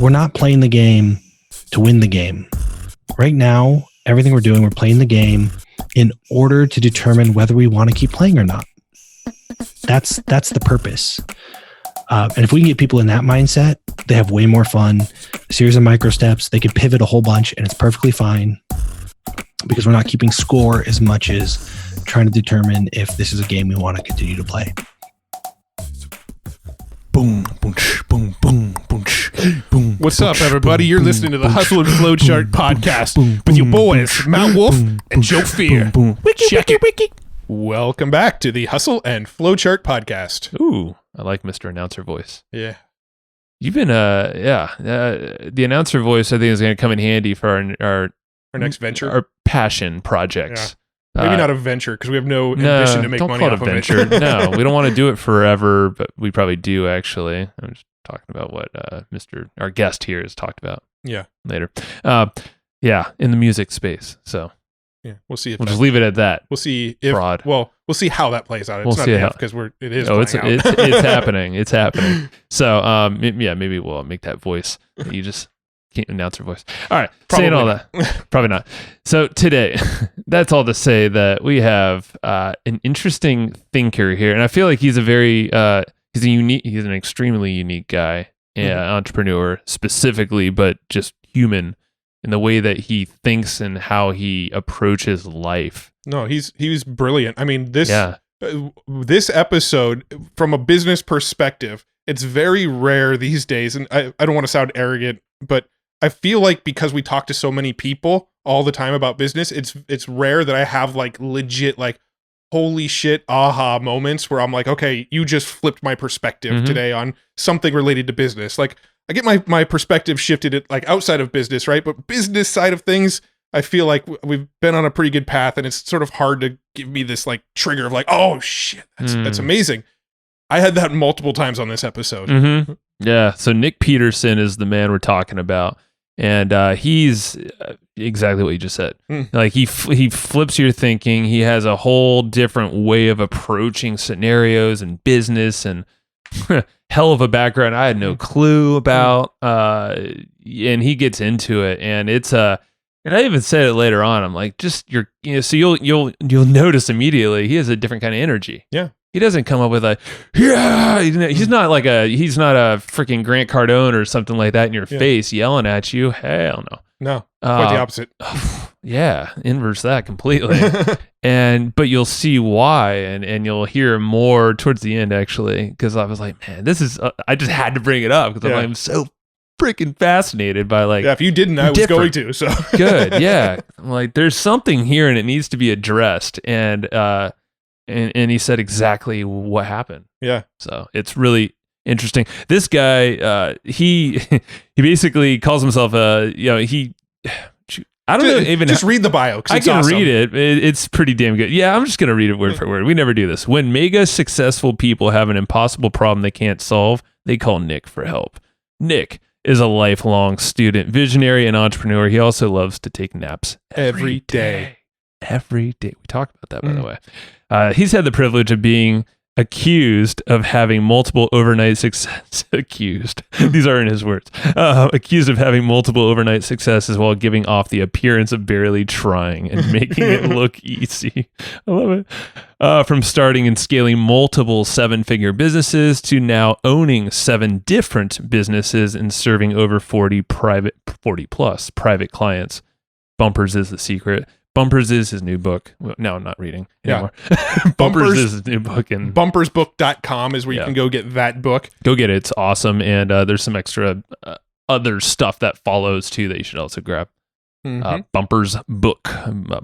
we're not playing the game to win the game. Right now, everything we're doing, we're playing the game in order to determine whether we want to keep playing or not. That's the purpose. And if we can get people in that mindset, they have way more fun. A series of micro steps, they can pivot a whole bunch, and it's perfectly fine because we're not keeping score as much as trying to determine if this is a game we want to continue to play. Boom, boom, boom, boom, boom, boom. What's up, everybody? You're listening to the Hustle and Flowchart podcast with your boys, Matt Wolf and Joe Fear. Check it. Welcome back to the Hustle and Flowchart podcast. Ooh, I like Mr. Announcer voice. Yeah. You've been, the announcer voice I think is going to come in handy for our next venture. Our passion projects. Yeah. Maybe not a venture because we have no ambition to make money off of it. Don't call it a venture. No, we don't want to do it forever, but we probably do actually. I'm just talking about what our guest here has talked about. Yeah. Later. In the music space. So yeah, we'll see. We'll just leave it at that. We'll see if we'll see how that plays out. It's not because it is. Oh, it's happening. It's happening. So maybe we'll make that voice. You just can't announce her voice. All right, probably saying all that, probably not. So today, that's all to say that we have an interesting thinker here, and I feel like he's he's an extremely unique guy, entrepreneur specifically, but just human in the way that he thinks and how he approaches life. No, he's brilliant. I mean, this episode, from a business perspective, it's very rare these days, and I don't want to sound arrogant, but I feel like because we talk to so many people all the time about business, it's rare that I have like legit like holy shit aha moments where I'm like, okay, you just flipped my perspective today on something related to business. Like I get my perspective shifted at like outside of business, right? But business side of things, I feel like we've been on a pretty good path, and it's sort of hard to give me this like trigger of like, oh shit, that's amazing. I had that multiple times on this episode. Mm-hmm. Yeah. So Nic Peterson is the man we're talking about. And he's exactly what you just said. Like he flips your thinking. He has a whole different way of approaching scenarios and business, and hell of a background I had no clue about. And he gets into it, and it's and I even said it later on. I'm like, so you'll notice immediately he has a different kind of energy. Yeah. He doesn't come up with he's not a freaking Grant Cardone or something like that in your face yelling at you. Hell no. No, quite the opposite. Yeah, inverse that completely. But you'll see why, and you'll hear more towards the end actually, because I was like, man, this is, I just had to bring it up because I'm so freaking fascinated by like. Yeah, if you didn't, I was going to, so. Good, yeah. I'm like, there's something here and it needs to be addressed, and he said exactly what happened. Yeah. So it's really interesting. This guy, he basically calls himself I don't know even. Just read the bio. I can read it. It's pretty damn good. Yeah, I'm just going to read it word for word. We never do this. When mega successful people have an impossible problem they can't solve, they call Nic for help. Nic is a lifelong student, visionary, and entrepreneur. He also loves to take naps every day. Every day. We talked about that, by the way. He's had the privilege of being accused of having multiple overnight success. Accused. These aren't his words. Accused of having multiple overnight successes while giving off the appearance of barely trying and making it look easy. I love it. From starting and scaling multiple 7-figure businesses to now owning 7 different businesses and serving over 40 plus private clients. Bumpers is the secret. Bumpers is his new book. No, I'm not reading anymore. Yeah. Bumpers is his new book. And bumpersbook.com is where you can go get that book. Go get it. It's awesome. And there's some extra other stuff that follows too that you should also grab. Bumpers book,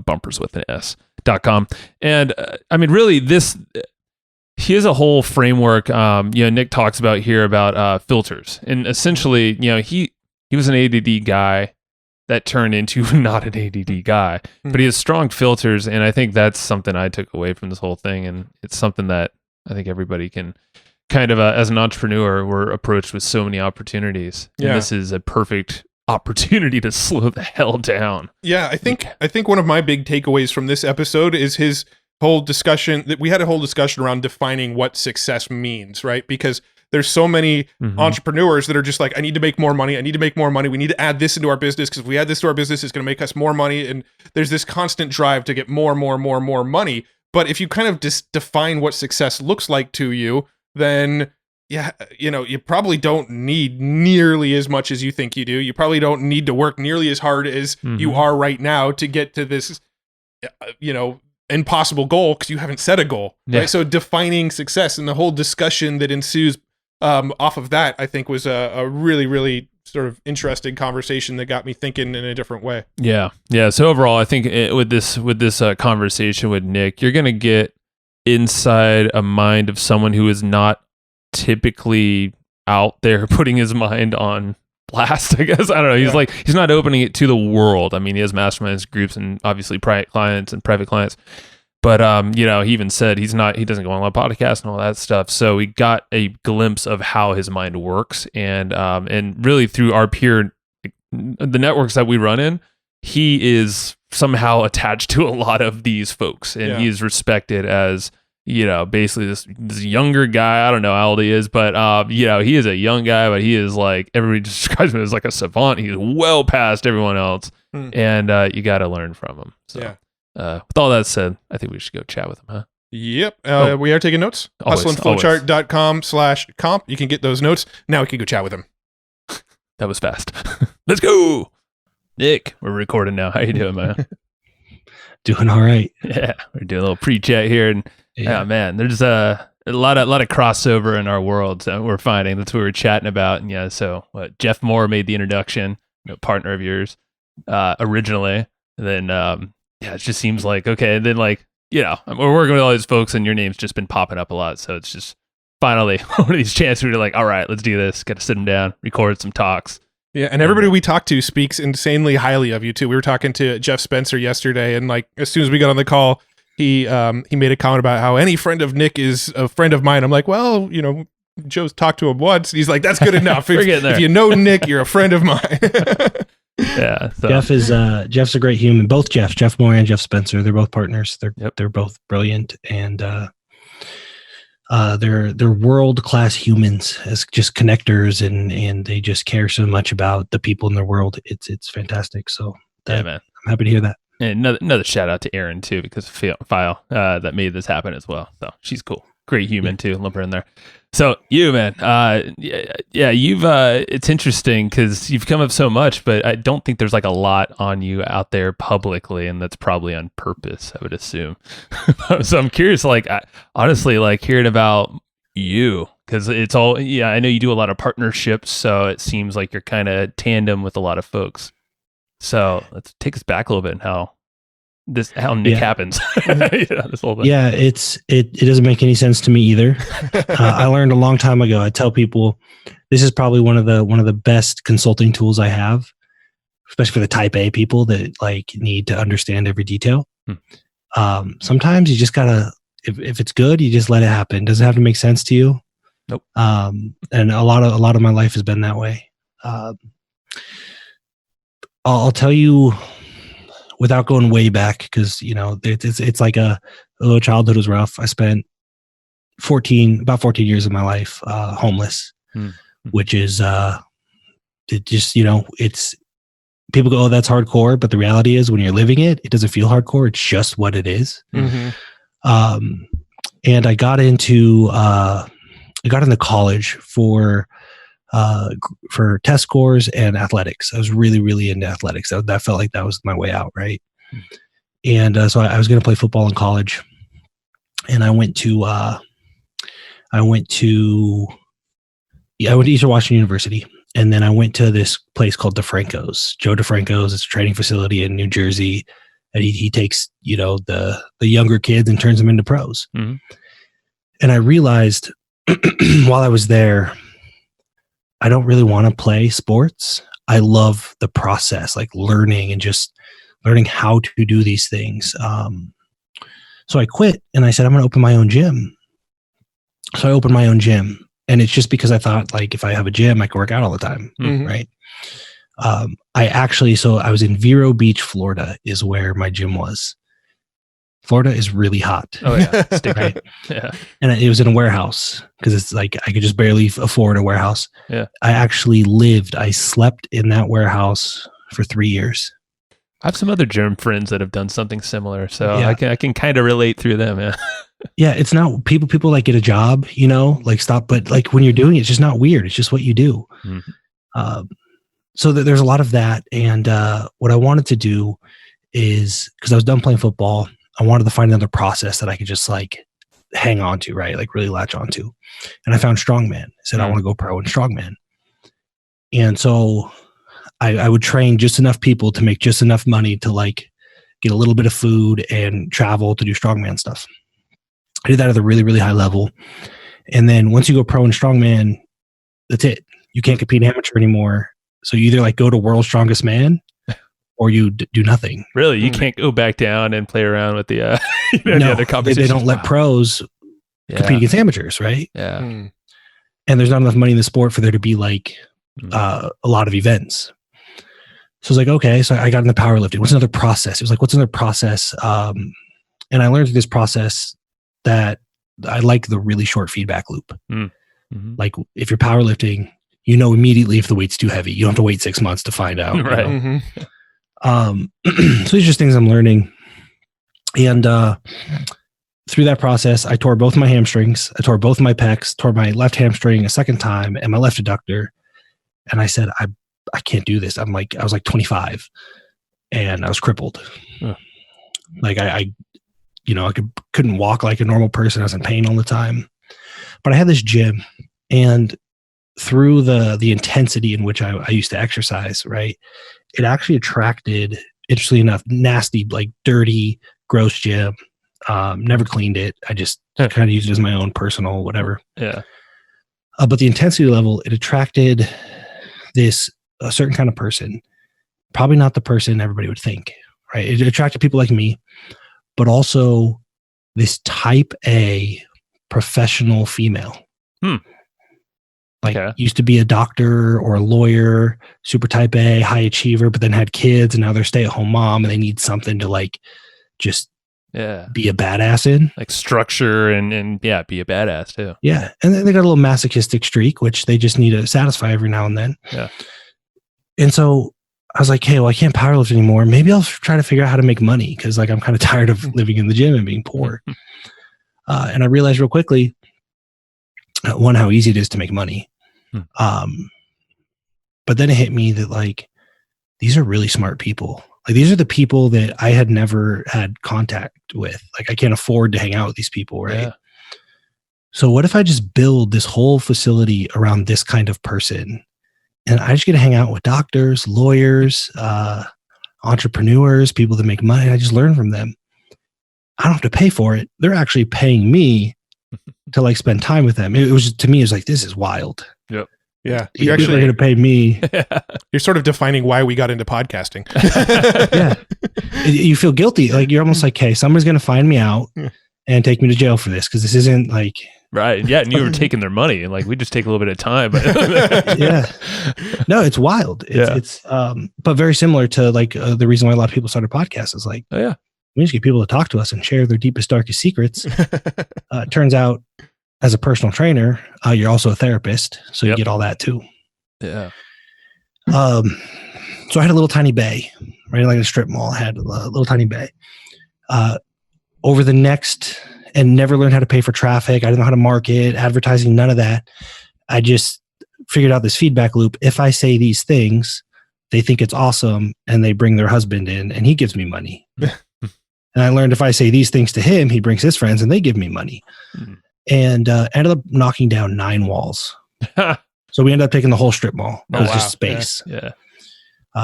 bumpers with an S.com. And I mean, really he has a whole framework. Nic talks about here about filters, and essentially, he was an ADD guy that turned into not an ADD guy, but he has strong filters. And I think that's something I took away from this whole thing. And it's something that I think everybody can kind of, as an entrepreneur, we're approached with so many opportunities. And this is a perfect opportunity to slow the hell down. Yeah. I think one of my big takeaways from this episode is his whole discussion that we had a whole discussion around defining what success means, right? Because there's so many entrepreneurs that are just like, I need to make more money. I need to make more money. We need to add this into our business because if we add this to our business, it's going to make us more money. And there's this constant drive to get more money. But if you kind of just define what success looks like to you, then yeah, you probably don't need nearly as much as you think you do. You probably don't need to work nearly as hard as you are right now to get to this, impossible goal because you haven't set a goal. Yeah. Right? So defining success and the whole discussion that ensues off of that, I think was a really, really sort of interesting conversation that got me thinking in a different way. Yeah. So overall, I think with this conversation with Nic, you're going to get inside a mind of someone who is not typically out there putting his mind on blast, I guess. I don't know. He's not opening it to the world. I mean, he has masterminds groups and obviously private clients. But he even said he doesn't go on a podcast and all that stuff. So we got a glimpse of how his mind works, and really through our the networks that we run in, he is somehow attached to a lot of these folks, and he is respected as basically this younger guy. I don't know how old he is, but he is a young guy, but he is like, everybody describes him as like a savant. He's well past everyone else, and you got to learn from him. So, with all that said, I think we should go chat with him, huh? Yep. We are taking notes. hustleandflowchart.com/comp. You can get those notes. Now we can go chat with him. That was fast. Let's go. Nic, we're recording now. How you doing, man? Doing all right. Yeah, we're doing a little pre-chat here, and man, there's a lot of crossover in our worlds that we're finding. That's what we're chatting about. And so Jeff Moore made the introduction, partner of yours, originally. And then it just seems like okay. And then we're working with all these folks, and your name's just been popping up a lot. So it's just finally one of these chances where you're like, all right, let's do this. Got to sit them down, record some talks. Yeah, and everybody we talk to speaks insanely highly of you too. We were talking to Jeff Spencer yesterday, and as soon as we got on the call, he made a comment about how any friend of Nic is a friend of mine. I'm like, well, Joe's talked to him once. He's like, that's good enough. If you know Nic, you're a friend of mine. Yeah, so. Jeff's a great human. Both Jeff Moore and Jeff Spencer, they're both partners. They're both brilliant, and they're world-class humans as just connectors, and they just care so much about the people in their world. It's fantastic. So man, I'm happy to hear that. And another shout out to Erin too, because File that made this happen as well. So she's cool, great human too. Lump her in there. So you, man, you've it's interesting because you've come up so much, but I don't think there's a lot on you out there publicly, and that's probably on purpose, I would assume. So I'm curious, honestly, hearing about you, because it's all, I know you do a lot of partnerships, so it seems like you're kind of tandem with a lot of folks. So let's take us back a little bit and how Nic happens. This whole thing. Yeah, it doesn't make any sense to me either. I learned a long time ago. I tell people this is probably one of the best consulting tools I have, especially for the type A people that need to understand every detail. Sometimes you just gotta, if it's good, you just let it happen. It doesn't have to make sense to you. Nope. And a lot of my life has been that way. I'll tell you without going way back, because it's like a little childhood was rough. I spent about 14 years of my life homeless, which is it's people go, oh, that's hardcore, but the reality is when you're living it, it doesn't feel hardcore. It's just what it is. And I got into college for test scores and athletics. I was really, really into athletics. That felt like that was my way out, right? And so I was going to play football in college, and I went to Eastern Washington University, and then I went to this place called DeFranco's. Joe DeFranco's. It's a training facility in New Jersey, and he takes the younger kids and turns them into pros. And I realized while I was there, I don't really want to play sports. I love the process, learning and just learning how to do these things. So I quit, and I said, I'm going to open my own gym. So I opened my own gym, and it's just because I thought, if I have a gym, I can work out all the time, right? I was in Vero Beach, Florida, is where my gym was. Florida is really hot. Oh yeah, sticky. Right? Yeah. And it was in a warehouse because it's like I could just barely afford a warehouse. Yeah. I slept in that warehouse for 3 years. I have some other germ friends that have done something similar, so Yeah. I can kind of relate through them. Yeah. Yeah, it's not people like get a job, like stop, but like when you're doing it, it's just not weird. It's just what you do. Mm-hmm. So there's a lot of that. And what I wanted to do is, because I was done playing football, I wanted to find another process that I could just like hang on to, right? Like really latch onto. And I found strongman. I said, I want to go pro in strongman. And so I would train just enough people to make just enough money to like get a little bit of food and travel to do strongman stuff. I did that at a really, really high level. And then once you go pro in strongman, that's it. You can't compete amateur anymore. So you either like go to world's strongest man or you do nothing. Really? You can't go back down and play around with the other competitions? They don't let pros compete against amateurs, right? Yeah. And there's not enough money in the sport for there to be like a lot of events. So I was like, okay, so I got into powerlifting. What's another process? It was like, what's another process? And I learned through this process that I like the really short feedback loop. Mm-hmm. Like if you're powerlifting, immediately if the weight's too heavy. You don't have to wait 6 months to find out. Right. Mm-hmm. So these are just things I'm learning. And through that process, I tore both my hamstrings. I tore both my pecs, tore my left hamstring a second time and my left adductor. And I said, I can't do this. I was like 25 and I was crippled. Like I couldn't walk like a normal person. I was in pain all the time, but I had this gym, and through the intensity in which I used to exercise, right, it actually attracted, interestingly enough, nasty, like dirty, gross gym. Never cleaned it. I just kind of used it as my own personal whatever. Yeah. But the intensity level, it attracted a certain kind of person, probably not the person everybody would think, right? It attracted people like me, but also this type A professional female. Used to be a doctor or a lawyer, super type A, high achiever, but then had kids and now they're stay-at-home mom and they need something to like just be a badass in. Like structure and be a badass too. Yeah. And then they got a little masochistic streak, which they just need to satisfy every now and then. Yeah. And so I was like, hey, well, I can't powerlift anymore. Maybe I'll try to figure out how to make money because like I'm kind of tired of living in the gym and being poor. And I realized real quickly, one, how easy it is to make money. But then it hit me that like, these are really smart people. Like these are the people that I had never had contact with. Like I can't afford to hang out with these people, right? Yeah. So what if I just build this whole facility around this kind of person? And I just get to hang out with doctors, lawyers, entrepreneurs, people that make money. I just learn from them. I don't have to pay for it. They're actually paying me to like spend time with them. It was, to me, it was like, this is wild. Yep. Yeah. You're actually going to pay me. You're sort of defining why we got into podcasting. Yeah. You feel guilty. Like you're almost like, hey, someone's going to find me out and take me to jail for this. Cause this isn't like. Right. Yeah. And you were taking their money and like, we just take a little bit of time. Yeah. No, it's wild. It's but very similar to like the reason why a lot of people started podcasts is like, oh yeah, we just get people to talk to us and share their deepest, darkest secrets. It turns out as a personal trainer, you're also a therapist. So you get all that too. Yeah. So I had a little tiny bay, right? Like a strip mall. I had a little tiny bay. Over the next, and never learned how to pay for traffic. I didn't know how to market, advertising, none of that. I just figured out this feedback loop. If I say these things, they think it's awesome and they bring their husband in and he gives me money. And I learned if I say these things to him, he brings his friends and they give me money. And ended up knocking down 9 walls. So we ended up taking the whole strip mall. It was just space. Yeah.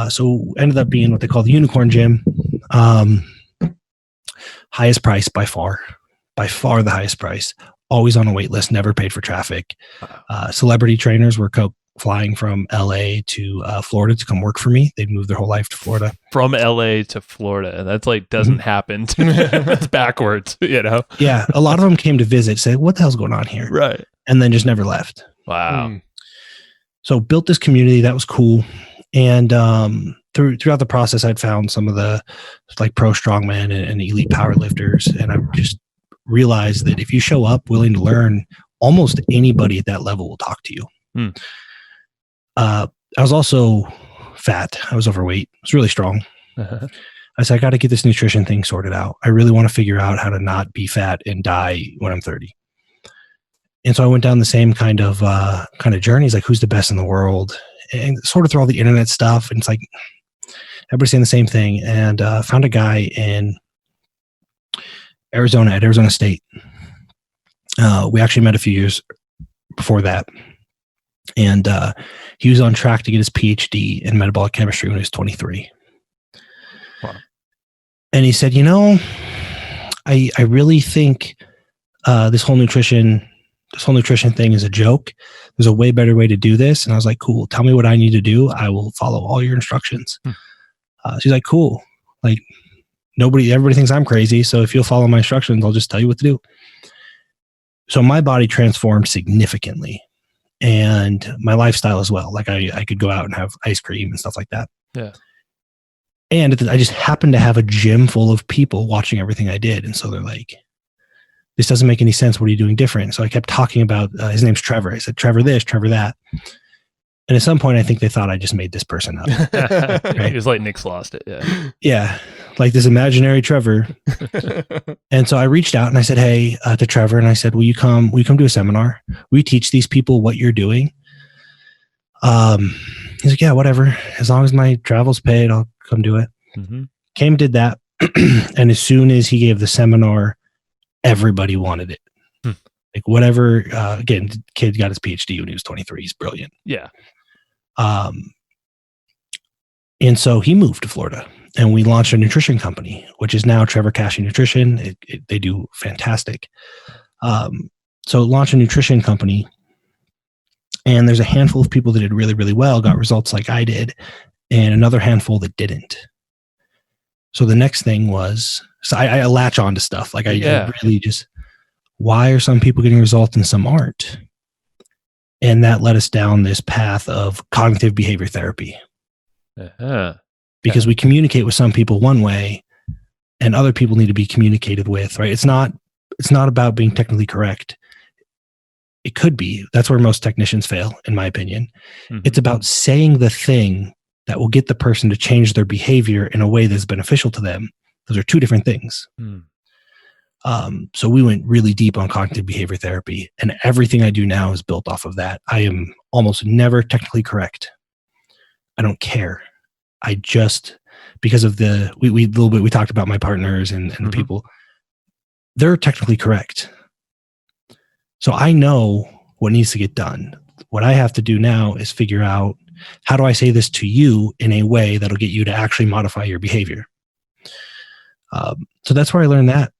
So ended up being what they call the unicorn gym. Highest price by far the highest price. Always on a wait list, never paid for traffic. Celebrity trainers were flying from LA to Florida to come work for me. They'd moved their whole life to Florida. From LA to Florida. That's like doesn't happen. It's backwards, you know? Yeah. A lot of them came to visit, say, what the hell's going on here? Right. And then just never left. Wow. So built this community. That was cool. And throughout the process, I'd found some of the like pro strongman and elite power lifters, and I just realized that if you show up willing to learn, almost anybody at that level will talk to you. I was also fat. I was overweight. I was really strong. I said, I got to get this nutrition thing sorted out. I really want to figure out how to not be fat and die when I'm 30. And so I went down the same kind of journeys, like who's the best in the world, and sort of through all the internet stuff. And it's like everybody's saying the same thing. And found a guy in Arizona at Arizona State. We actually met a few years before that. And he was on track to get his PhD in metabolic chemistry when he was 23. Wow. And he said, I really think this whole nutrition thing is a joke. There's a way better way to do this. And I was like, cool, tell me what I need to do. I will follow all your instructions. So he's like, cool. Like everybody thinks I'm crazy. So if you'll follow my instructions, I'll just tell you what to do. So my body transformed significantly, and my lifestyle as well. Like I could go out and have ice cream and stuff like that. Yeah. And I just happened to have a gym full of people watching everything I did. And so they're like, this doesn't make any sense. What are you doing different? So I kept talking about, his name's Trevor. I said, Trevor this, Trevor that. And at some point, I think they thought I just made this person up. Right? It was like Nick's lost it. Yeah. Yeah. Like this imaginary Trevor. And so I reached out and I said, hey, to Trevor. And I said, will you come do a seminar? Will you teach these people what you're doing? He's like, yeah, whatever. As long as my travel's paid, I'll come do it. Mm-hmm. Came, did that. And as soon as he gave the seminar, everybody wanted it. Like whatever, again, the kid got his PhD when he was 23. He's brilliant. Yeah. And so he moved to Florida and we launched a nutrition company, which is now Trevor Cashy Nutrition. They do fantastic. So launched a nutrition company, and there's a handful of people that did really, really well, got results like I did, and another handful that didn't. So the next thing was, so I latch on to stuff. Like I really just, why are some people getting results and some aren't? And that led us down this path of cognitive behavior therapy. Because we communicate with some people one way and other people need to be communicated with, right? It's not about being technically correct. It could be. That's where most technicians fail, in my opinion. Mm-hmm. It's about saying the thing that will get the person to change their behavior in a way that's beneficial to them. Those are two different things. So we went really deep on cognitive behavior therapy, and everything I do now is built off of that. I am almost never technically correct. I don't care. I just, because of we talked about my partners and the people, they're technically correct. So I know what needs to get done. What I have to do now is figure out, how do I say this to you in a way that'll get you to actually modify your behavior? So that's where I learned that.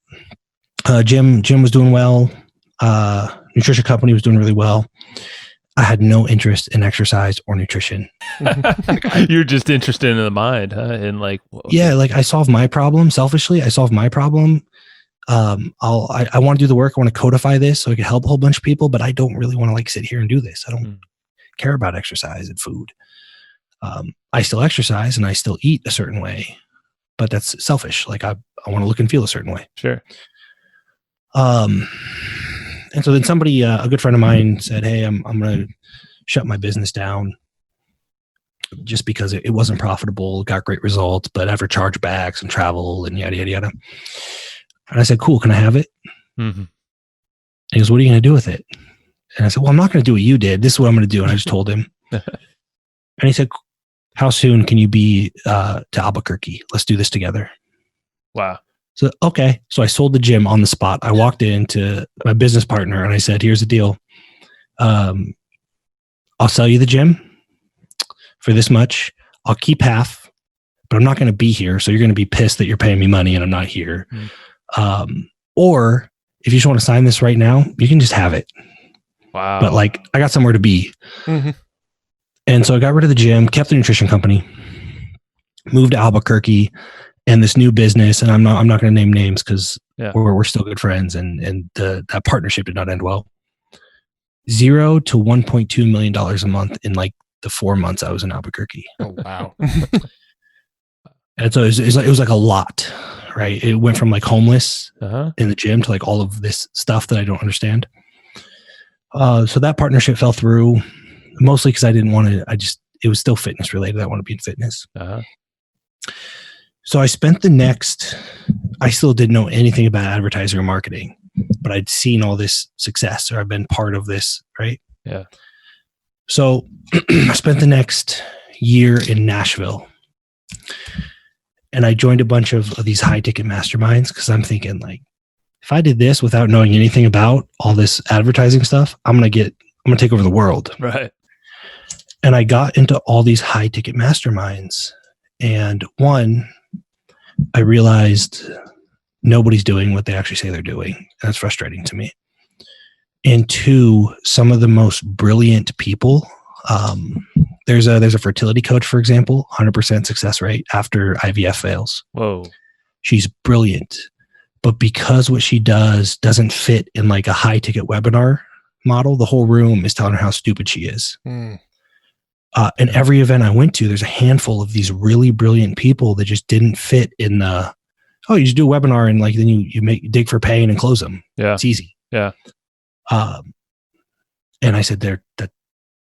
Gym was doing well. Nutrition company was doing really well. I had no interest in exercise or nutrition. You're just interested in the mind, huh? And like, yeah, like I solve my problem selfishly. I solve my problem. I want to do the work. I want to codify this so I can help a whole bunch of people, but I don't really want to like sit here and do this. I don't care about exercise and food. I still exercise and I still eat a certain way, but that's selfish. Like I want to look and feel a certain way. Sure. And so then somebody, a good friend of mine said, hey, I'm going to shut my business down just because it wasn't profitable, got great results, but after chargebacks and travel and yada, yada, yada. And I said, cool, can I have it? Mm-hmm. He goes, what are you going to do with it? And I said, well, I'm not going to do what you did. This is what I'm going to do. And I just told him. And he said, how soon can you be to Albuquerque? Let's do this together. Wow. So, okay. So I sold the gym on the spot. I walked into my business partner and I said, here's the deal. I'll sell you the gym for this much. I'll keep half, but I'm not going to be here. So you're going to be pissed that you're paying me money and I'm not here. Or if you just want to sign this right now, you can just have it. Wow. But like, I got somewhere to be. Mm-hmm. And so I got rid of the gym, kept the nutrition company, moved to Albuquerque, and this new business. And I'm not going to name names because we're still good friends, and that partnership did not end well. $0 to $1.2 million a month in like the 4 months I was in Albuquerque. Oh, wow. And so it was like a lot, right? It went from like homeless in the gym to like all of this stuff that I don't understand. So that partnership fell through, mostly because I didn't want to. It was still fitness related. I want to be in fitness. So I spent I still didn't know anything about advertising or marketing, but I'd seen all this success, or I've been part of this, right? Yeah. So I spent the next year in Nashville, and I joined a bunch of these high ticket masterminds because I'm thinking, like, if I did this without knowing anything about all this advertising stuff, I'm going to take over the world. Right. And I got into all these high ticket masterminds, and one, I realized nobody's doing what they actually say they're doing. And that's frustrating to me. And two, some of the most brilliant people, there's a fertility coach, for example, 100% success rate after IVF fails. Whoa. She's brilliant. But because what she doesn't fit in like a high ticket webinar model, the whole room is telling her how stupid she is. And every event I went to, there's a handful of these really brilliant people that just didn't fit in the, you just do a webinar and like, then you dig for pay and close them. Yeah. It's easy. Yeah. And I said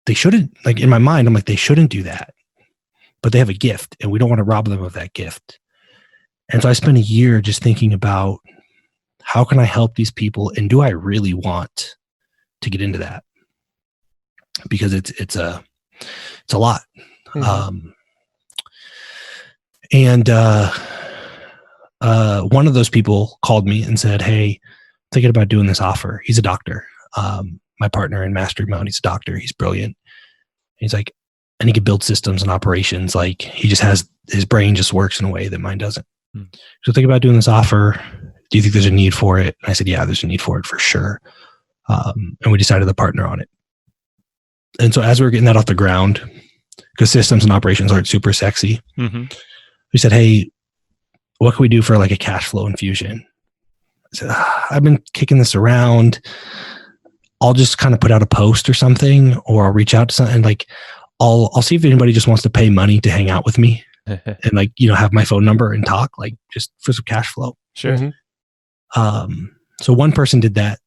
they shouldn't, like, in my mind, I'm like, they shouldn't do that, but they have a gift and we don't want to rob them of that gift. And so I spent a year just thinking about how can I help these people, and do I really want to get into that? Because it's a lot. Mm-hmm. One of those people called me and said, "Hey, thinking about doing this offer." He's a doctor. My partner in Mastermind, he's a doctor. He's brilliant. He's like, and he can build systems and operations. Like, he just has, his brain just works in a way that mine doesn't. So think about doing this offer. Do you think there's a need for it? And I said, yeah, there's a need for it for sure. And we decided to partner on it. And so as we were getting that off the ground, because systems and operations aren't super sexy, we said, hey, what can we do for like a cash flow infusion? I said, I've been kicking this around. I'll just kind of put out a post or something, or I'll reach out to something. Like, I'll see if anybody just wants to pay money to hang out with me and, like, you know, have my phone number and talk, like, just for some cash flow. Sure. So one person did that.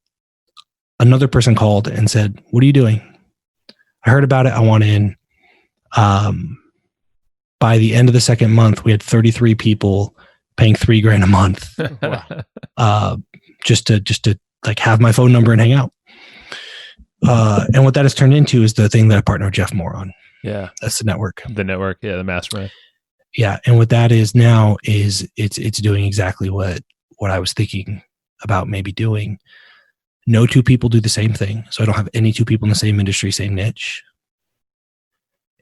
Another person called and said, what are you doing? I heard about it. I want in. By the end of the second month, we had 33 people paying $3,000 a month. Just to like have my phone number and hang out. And what that has turned into is the thing that I partner with Jeff Moore on. Yeah. That's the network. The network. Yeah. The mastermind. Yeah. And what that is now is it's doing exactly what I was thinking about maybe doing. No two people do the same thing. So I don't have any two people in the same industry, same niche.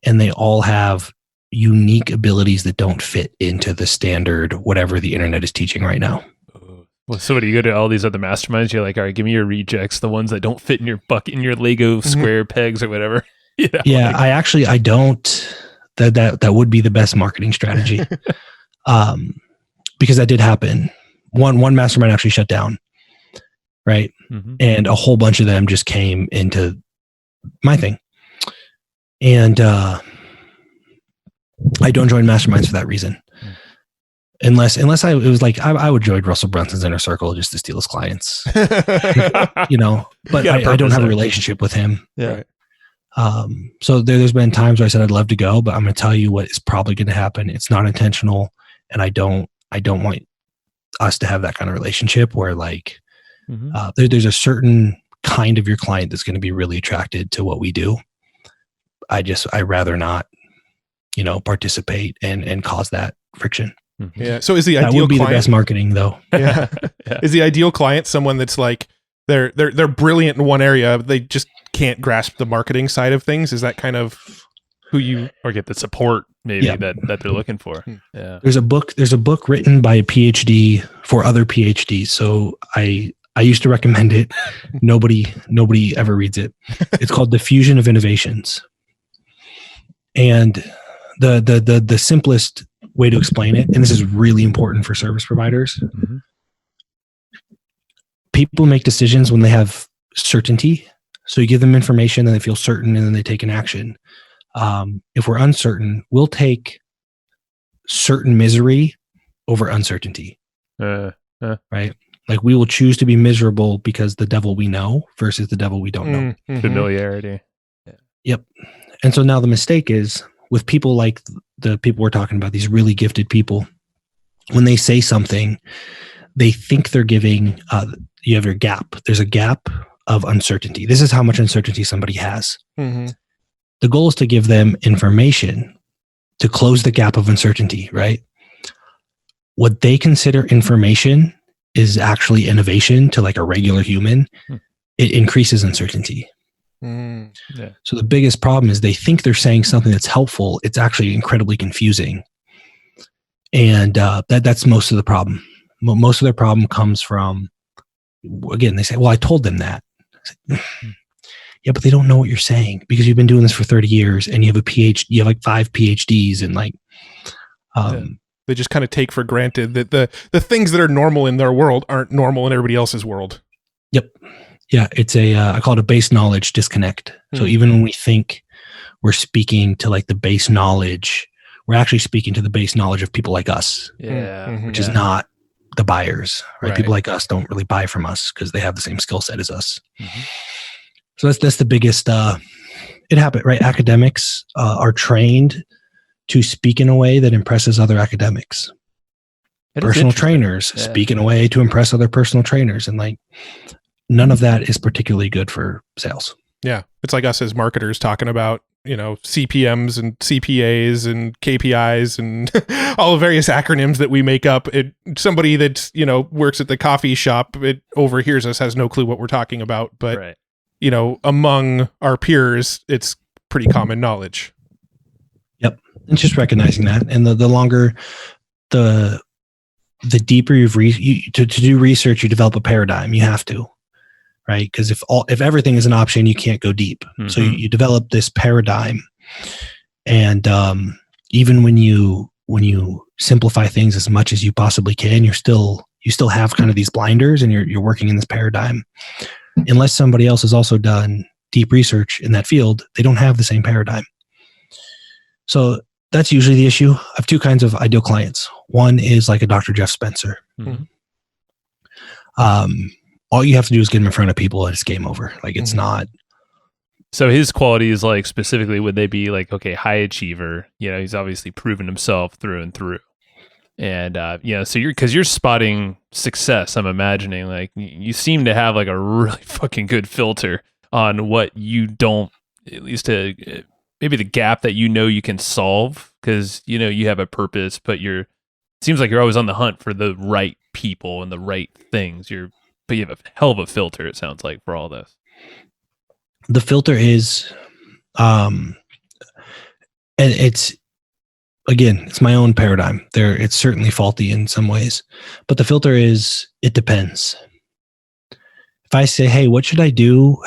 And they all have unique abilities that don't fit into the standard, whatever the internet is teaching right now. Well, so what do you go to all these other masterminds? You're like, all right, give me your rejects, the ones that don't fit in your bucket, in your Lego square pegs or whatever. You know, yeah, like, I don't. That would be the best marketing strategy, because that did happen. One mastermind actually shut down, right? And a whole bunch of them just came into my thing, and I don't join masterminds for that reason. Unless it was like I would join Russell Brunson's inner circle just to steal his clients, you know. But I don't have a relationship with him. Yeah. So there's been times where I said I'd love to go, but I'm going to tell you what is probably going to happen. It's not intentional, and I don't want us to have that kind of relationship where like there's a certain kind of your client that's going to be really attracted to what we do. I rather not, you know, participate and cause that friction. Yeah. So is the that ideal would be client the best marketing though? Yeah. Is the ideal client someone that's like they're brilliant in one area, but they just can't grasp the marketing side of things? Is that kind of who you or get the support maybe that they're looking for? Yeah. There's a book written by a PhD for other PhDs. So I used to recommend it. Nobody ever reads it. It's called The Fusion of Innovations. And the simplest way to explain it, and this is really important for service providers, people make decisions when they have certainty. So you give them information and they feel certain, and then they take an action. If we're uncertain, we'll take certain misery over uncertainty. Right? Like we will choose to be miserable because the devil we know versus the devil we don't know. Mhm. Familiarity. Yep. And so now the mistake is with people like the people we're talking about, these really gifted people, when they say something, they think they're giving, you have your gap. There's a gap of uncertainty. This is how much uncertainty somebody has. Mhm. The goal is to give them information to close the gap of uncertainty, right? What they consider information is actually innovation to like a regular human. It increases uncertainty. Mm. Yeah. So the biggest problem is they think they're saying something that's helpful. It's actually incredibly confusing. And that's most of the problem. Most of their problem comes from, again, they say, well, I told them that. Yeah, but they don't know what you're saying because you've been doing this for 30 years and you have a PhD, you have like 5 PhDs and like, They just kind of take for granted that the things that are normal in their world aren't normal in everybody else's world. Yep. Yeah, it's I call it a base knowledge disconnect. So even when we think we're speaking to like the base knowledge, we're actually speaking to the base knowledge of people like us, which is not the buyers, right? People like us don't really buy from us because they have the same skill set as us. So that's the biggest, it happened, right? Academics are trained to speak in a way that impresses other academics. Personal trainers speak in a way to impress other personal trainers. And like, none of that is particularly good for sales. Yeah. It's like us as marketers talking about, CPMs and CPAs and KPIs and all the various acronyms that we make up. Somebody that, works at the coffee shop, it overhears us, has no clue what we're talking about. But, among our peers, it's pretty common knowledge. Yep. And just recognizing that. And the longer, the deeper to do research, you develop a paradigm. You have to. Right? Because if everything is an option, you can't go deep. So you develop this paradigm, and even when you simplify things as much as you possibly can, you still have kind of these blinders, and you're working in this paradigm. Unless somebody else has also done deep research in that field, they don't have the same paradigm. So that's usually the issue. I have 2 kinds of ideal clients. One is like a Dr. Jeff Spencer. All you have to do is get him in front of people and it's game over. Like it's not. So his qualities, like specifically, would they be like, okay, high achiever, he's obviously proven himself through and through. And, so you're spotting success. I'm imagining like you seem to have like a really fucking good filter on what you don't, at least maybe the gap that you can solve. Cause you have a purpose, but it seems like you're always on the hunt for the right people and the right things. But you have a hell of a filter, it sounds like, for all this. The filter is, and it's my own paradigm. It's certainly faulty in some ways, but the filter is, it depends. If I say, hey, what should I do?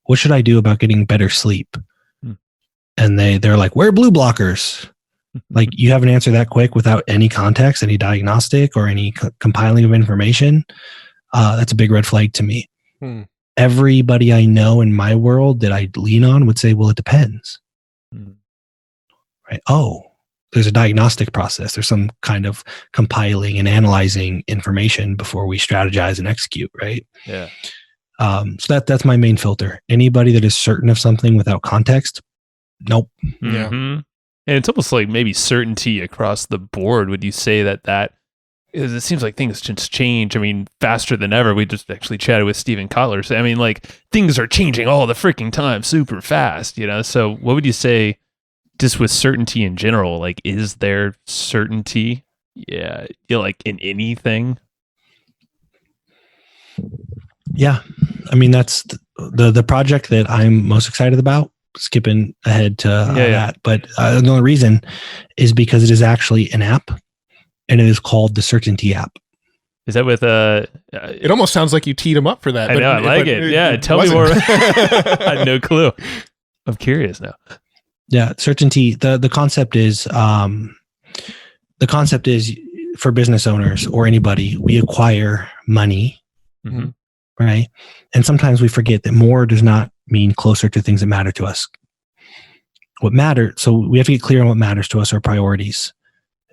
What should I do about getting better sleep? And they're like, wear blue blockers. Like you have an answer that quick without any context, any diagnostic or any compiling of information. That's a big red flag to me. Everybody I know in my world that I lean on would say, well, it depends. Right? Oh, there's a diagnostic process. There's some kind of compiling and analyzing information before we strategize and execute. Right. Yeah. So that's my main filter. Anybody that is certain of something without context. Nope. Yeah. And it's almost like maybe certainty across the board. Would you say that it seems like things just change? I mean, faster than ever. We just actually chatted with Steven Kotler. So, I mean, like things are changing all the freaking time, super fast, So what would you say just with certainty in general? Like, is there certainty? Yeah. Like in anything? Yeah. I mean, that's the project that I'm most excited about. Skipping ahead to that, but the only reason is because it is actually an app, and it is called the Certainty app. Is that with it almost sounds like you teed him up for that. I know, I like it. Yeah, tell me more. I had no clue. I'm curious now. Yeah, Certainty. The concept is for business owners or anybody, we acquire money, right? And sometimes we forget that more does not mean closer to things that matter to us. what matters. So we have to get clear on what matters to us, our priorities.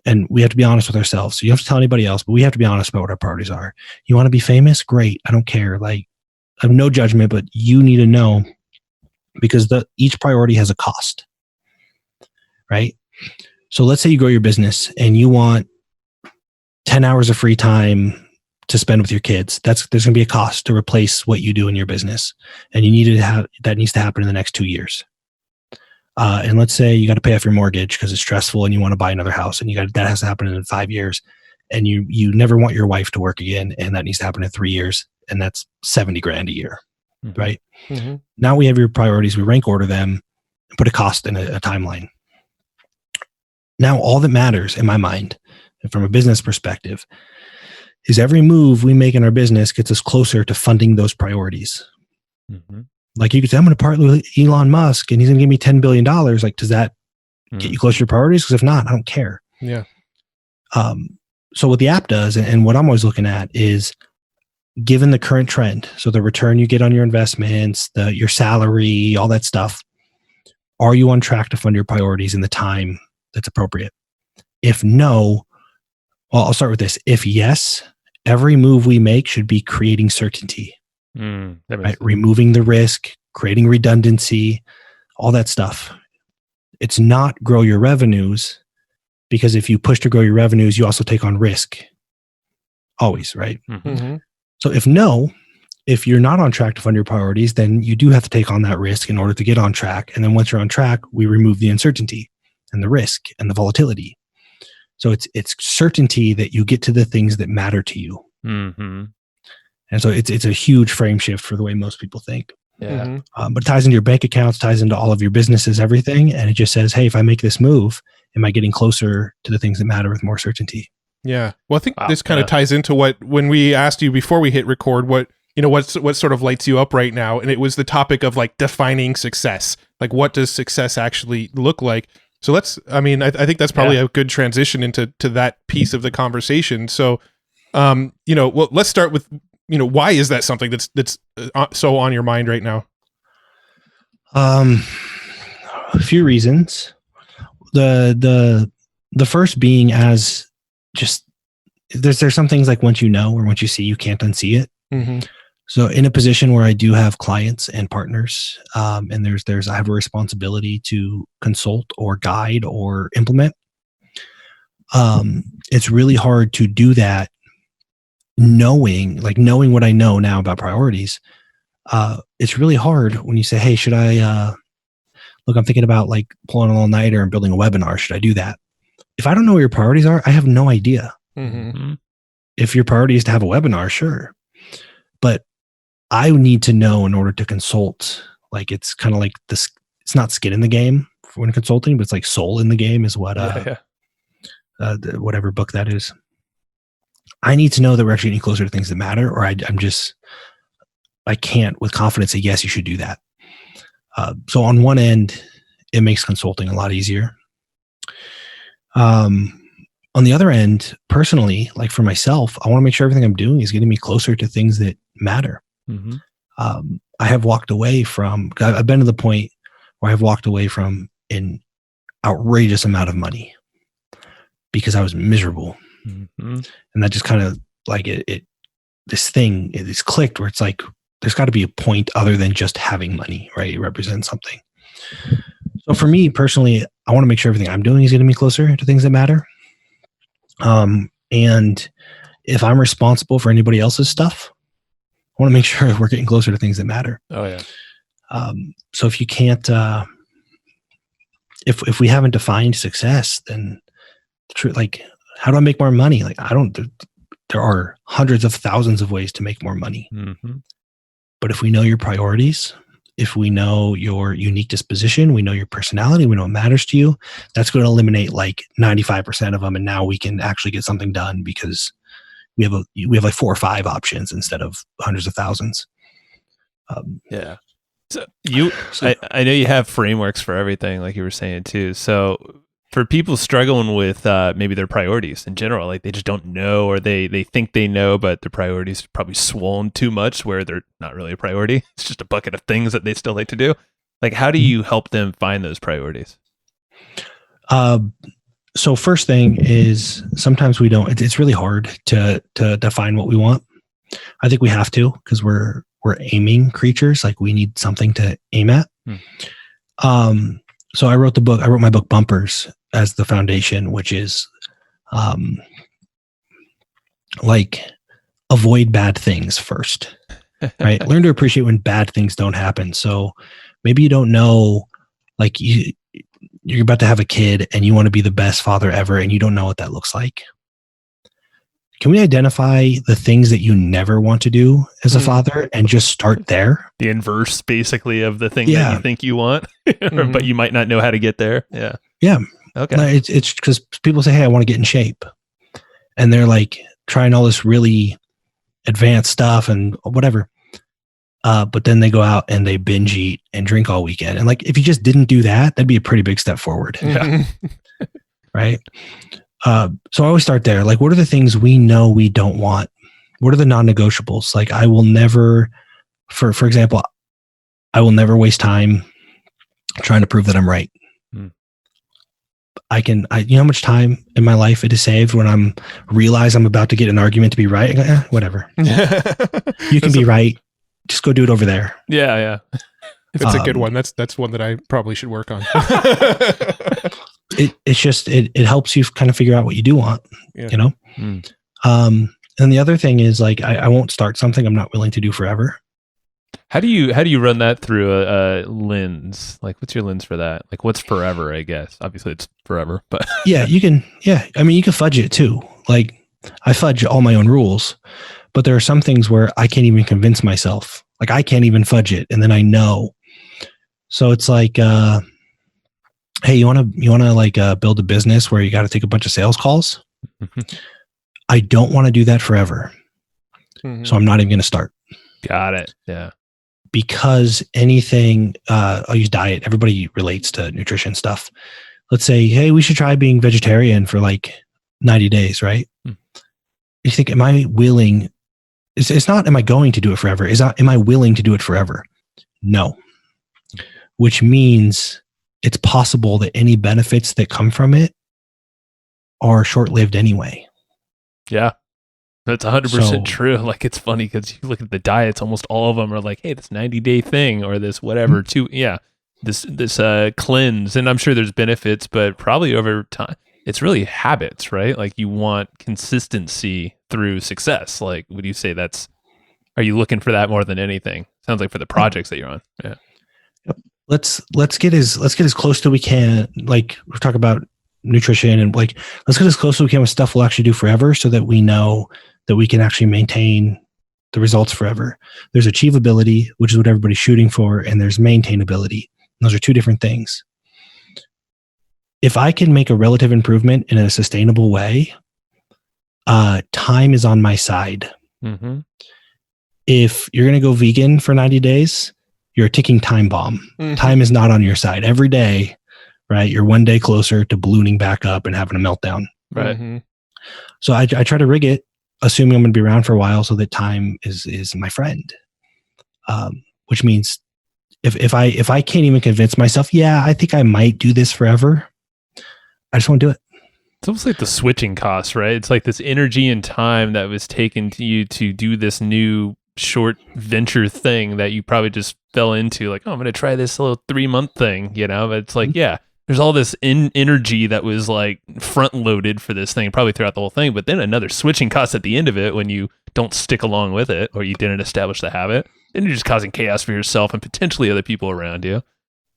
And we have to be honest with ourselves. So you don't have to tell anybody else, but we have to be honest about what our priorities are. You want to be famous? Great. I don't care. Like, I have no judgment, but you need to know, because each priority has a cost, right? So let's say you grow your business and you want 10 hours of free time to spend with your kids. There's going to be a cost to replace what you do in your business. And you need to have, that needs to happen in the next 2 years. And let's say you got to pay off your mortgage because it's stressful and you want to buy another house, and that has to happen in 5 years. And you never want your wife to work again, and that needs to happen in 3 years. And that's $70,000 a year, right? Mm-hmm. Now we have your priorities. We rank order them and put a cost in a timeline. Now, all that matters in my mind, from a business perspective, is every move we make in our business gets us closer to funding those priorities. Mm-hmm. Like you could say, I'm going to partner with Elon Musk and he's going to give me $10 billion. Like, does that get you closer to your priorities? Because if not, I don't care. Yeah. So what the app does, and what I'm always looking at, is given the current trend, so the return you get on your investments, your salary, all that stuff, are you on track to fund your priorities in the time that's appropriate? If no, well, I'll start with this. If yes, every move we make should be creating certainty. Right? Removing the risk, creating redundancy, all that stuff. It's not grow your revenues, because if you push to grow your revenues, you also take on risk. Always, right? Mm-hmm. So if you're not on track to fund your priorities, then you do have to take on that risk in order to get on track. And then once you're on track, we remove the uncertainty and the risk and the volatility. So it's certainty that you get to the things that matter to you. Mm-hmm. And so it's a huge frame shift for the way most people think. Yeah. Mm-hmm. But it ties into your bank accounts, ties into all of your businesses, everything. And it just says, hey, if I make this move, am I getting closer to the things that matter with more certainty? Yeah. Well, I think this kind of ties into when we asked you before we hit record, what sort of lights you up right now. And it was the topic of like defining success. Like, what does success actually look like? So I think that's probably a good transition into that piece of the conversation. So, let's start with, why is that something that's so on your mind right now? A few reasons. The first being, as just there's some things like once you know or once you see, you can't unsee it. Mm-hmm. So in a position where I do have clients and partners, and I have a responsibility to consult or guide or implement. It's really hard to do that knowing what I know now about priorities. It's really hard when you say, hey, should I, I'm thinking about like pulling an all-nighter and building a webinar. Should I do that? If I don't know what your priorities are, I have no idea. Mm-hmm. If your priority is to have a webinar, sure. But I need to know in order to consult. Like, it's kind of like this, it's not skin in the game when consulting, but it's like soul in the game is what, whatever book that is. I need to know that we're actually getting closer to things that matter, or I can't with confidence say, yes, you should do that. So on one end, it makes consulting a lot easier. On the other end, personally, like for myself, I want to make sure everything I'm doing is getting me closer to things that matter. Mm-hmm. I have walked away from, I've been to the point where I've walked away from an outrageous amount of money because I was miserable. Mm-hmm. And that just kind of like this thing is clicked where it's like, there's got to be a point other than just having money, right? It represents something. So for me personally, I want to make sure everything I'm doing is getting me closer to things that matter. And if I'm responsible for anybody else's stuff, I want to make sure we're getting closer to things that matter. Oh yeah. So if you can't, if we haven't defined success, then like, how do I make more money? Like, there are hundreds of thousands of ways to make more money. Mm-hmm. But if we know your priorities, if we know your unique disposition, we know your personality, we know what matters to you, that's going to eliminate like 95% of them. And now we can actually get something done because we have like 4 or 5 options instead of hundreds of thousands. Yeah. So I know you have frameworks for everything, like you were saying too. So for people struggling with maybe their priorities in general, like they just don't know, or they think they know, but their priorities are probably swollen too much where they're not really a priority. It's just a bucket of things that they still like to do. Like, how do you help them find those priorities? So first thing is sometimes we don't. It's really hard to define what we want. I think we have to because we're aiming creatures. Like we need something to aim at. So I wrote my book Bumpers as the foundation, which is like avoid bad things first, right? Learn to appreciate when bad things don't happen. So maybe you don't know, like you're about to have a kid and you want to be the best father ever and you don't know what that looks like. Can we identify the things that you never want to do as a father and just start there? The inverse, basically, of the thing that you think you want, but you might not know how to get there. Yeah. Yeah. Okay. It's because people say, hey, I want to get in shape. And they're like trying all this really advanced stuff and whatever. But then they go out and they binge eat and drink all weekend. And like, if you just didn't do that, that'd be a pretty big step forward. Yeah. Right. So I always start there. Like, what are the things we know we don't want? What are the non-negotiables? Like, I will never, for example, I will never waste time trying to prove that I'm right. You know how much time in my life it is saved when I'm realize I'm about to get an argument to be right. I go, whatever. You can be right. Just go do it over there. Yeah. It's a good one. That's one that I probably should work on. It's just it helps you kind of figure out what you do want, you know? And the other thing is like, I won't start something I'm not willing to do forever. How do you run that through a lens? Like, what's your lens for that? Like, what's forever, I guess? Obviously it's forever, but you can fudge it too. Like I fudge all my own rules, but there are some things where I can't even convince myself. Like I can't even fudge it. And then I know. So it's like, hey, you want to like build a business where you got to take a bunch of sales calls? I don't want to do that forever. So I'm not even going to start. Got it. Yeah. Because anything, I'll use diet. Everybody relates to nutrition stuff. Let's say, hey, we should try being vegetarian for like 90 days, right? You think, am I willing? It's not, am I going to do it forever? Am I willing to do it forever? No. Which means it's possible that any benefits that come from it are short-lived anyway. Yeah. That's 100% true. Like, it's funny because you look at the diets, almost all of them are like, hey, this 90-day thing or this whatever, this cleanse. And I'm sure there's benefits, but probably over time, it's really habits, right? Like, you want consistency through success. Like, would you say are you looking for that more than anything? Sounds like for the projects that you're on. Yeah. Yep. Let's get as close to we can. Like, we're talking about nutrition and like, let's get as close as we can with stuff we'll actually do forever so that we know that we can actually maintain the results forever. There's achievability, which is what everybody's shooting for, and there's maintainability. Those are two different things. If I can make a relative improvement in a sustainable way, time is on my side. If you're going to go vegan for 90 days, you're a ticking time bomb. Time is not on your side. Every day, right, you're one day closer to ballooning back up and having a meltdown. Right. So I try to rig it, assuming I'm going to be around for a while, so that time is my friend. Which means if I can't even convince myself, I think I might do this forever, I just won't do it. It's almost like the switching costs, right? It's like this energy and time that was taken to you to do this new short venture thing that you probably just fell into. Like, oh, I'm going to try this little 3-month thing, But it's like, there's all this energy that was like front loaded for this thing, probably throughout the whole thing. But then another switching cost at the end of it when you don't stick along with it or you didn't establish the habit. Then you're just causing chaos for yourself and potentially other people around you.